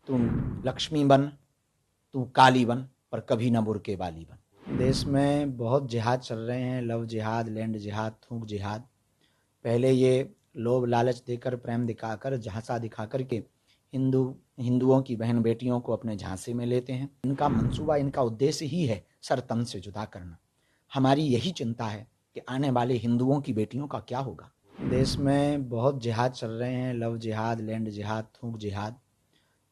तुम लक्ष्मी बन, तू काली बन, पर कभी ना बुर्के वाली बन। देश में बहुत जिहाद चल रहे हैं, लव जिहाद, लैंड जिहाद, थूक जिहाद। पहले ये लोभ लालच देकर, प्रेम दिखाकर, झांसा दिखाकर के हिंदुओं की बहन बेटियों को अपने झांसे में लेते हैं। इनका मंसूबा, इनका उद्देश्य ही है सर तन से जुदा करना। हमारी यही चिंता है कि आने वाले हिंदुओं की बेटियों का क्या होगा। देश में बहुत जिहाद चल रहे हैं, लव जिहाद, लैंड जिहाद, थूक जिहाद।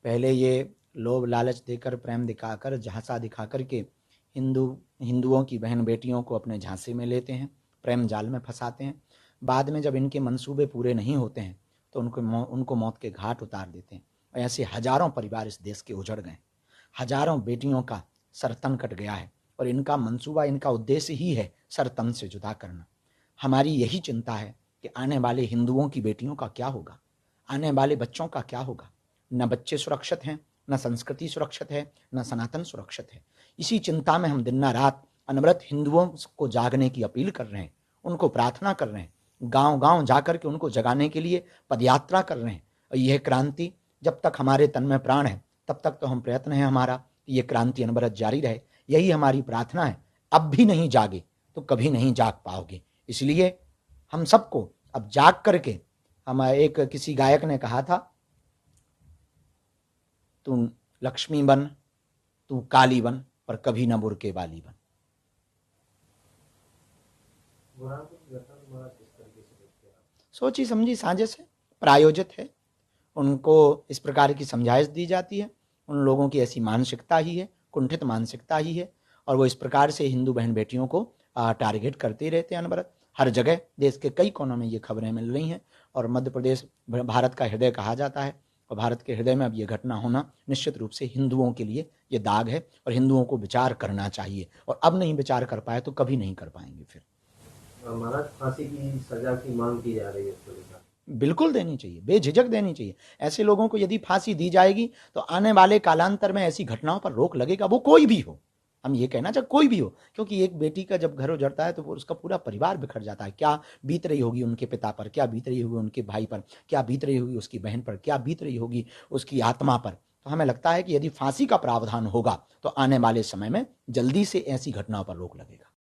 पहले ये लोभ लालच देकर, प्रेम दिखाकर, झांसा दिखाकर के हिंदुओं की बहन बेटियों को अपने झांसे में लेते हैं, प्रेम जाल में फंसाते हैं। बाद में जब इनके मंसूबे पूरे नहीं होते हैं तो उनको मौत के घाट उतार देते हैं। और ऐसे हजारों परिवार इस देश के उजड़ गए, हजारों बेटियों का सर तन कट गया है। और इनका मंसूबा, इनका उद्देश्य ही है सर तन से जुदा करना। हमारी यही चिंता है कि आने वाले हिंदुओं की बेटियों का क्या होगा, आने वाले बच्चों का क्या होगा। न बच्चे सुरक्षित हैं, न संस्कृति सुरक्षित है, न सनातन सुरक्षित है। इसी चिंता में हम दिन रात अनवरत हिंदुओं को जागने की अपील कर रहे हैं, उनको प्रार्थना कर रहे हैं, गांव गांव जाकर के उनको जगाने के लिए पदयात्रा कर रहे हैं। और यह क्रांति जब तक हमारे तन में प्राण है तब तक तो हम प्रयत्न है हमारा कि यह क्रांति अनवरत जारी रहे। यही हमारी प्रार्थना है। अब भी नहीं जागे तो कभी नहीं जाग पाओगे। इसलिए हम सबको अब जाग करके, हम एक किसी गायक ने कहा था, तू लक्ष्मी बन, तू काली बन, पर कभी ना बुर्के वाली बन। सोची समझी साजिश है, प्रायोजित है। उनको इस प्रकार की समझाइश दी जाती है। उन लोगों की ऐसी मानसिकता ही है, कुंठित मानसिकता ही है, और वो इस प्रकार से हिंदू बहन बेटियों को टारगेट करते रहते हैं अनवरत। हर जगह देश के कई कोनों में ये खबरें मिल रही हैं। और मध्य प्रदेश भारत का हृदय कहा जाता है, और भारत के हृदय में अब ये घटना होना निश्चित रूप से हिंदुओं के लिए ये दाग है। और हिंदुओं को विचार करना चाहिए, और अब नहीं विचार कर पाए तो कभी नहीं कर पाएंगे फिर। महाराज, फांसी की सजा की मांग की जा रही है इसको लेकर। बिल्कुल देनी चाहिए, बेझिझक देनी चाहिए। ऐसे लोगों को यदि फांसी दी जाएगी तो आने वाले कालांतर में ऐसी घटनाओं पर रोक लगेगा, वो कोई भी हो। हम ये कहना चाहे कोई भी हो, क्योंकि एक बेटी का जब घर उजड़ता है तो वो उसका पूरा परिवार बिखर जाता है। क्या बीत रही होगी उनके पिता पर, क्या बीत रही होगी उनके भाई पर, क्या बीत रही होगी उसकी बहन पर, क्या बीत रही होगी उसकी आत्मा पर। तो हमें लगता है कि यदि फांसी का प्रावधान होगा तो आने वाले समय में जल्दी से ऐसी घटनाओं पर रोक लगेगा।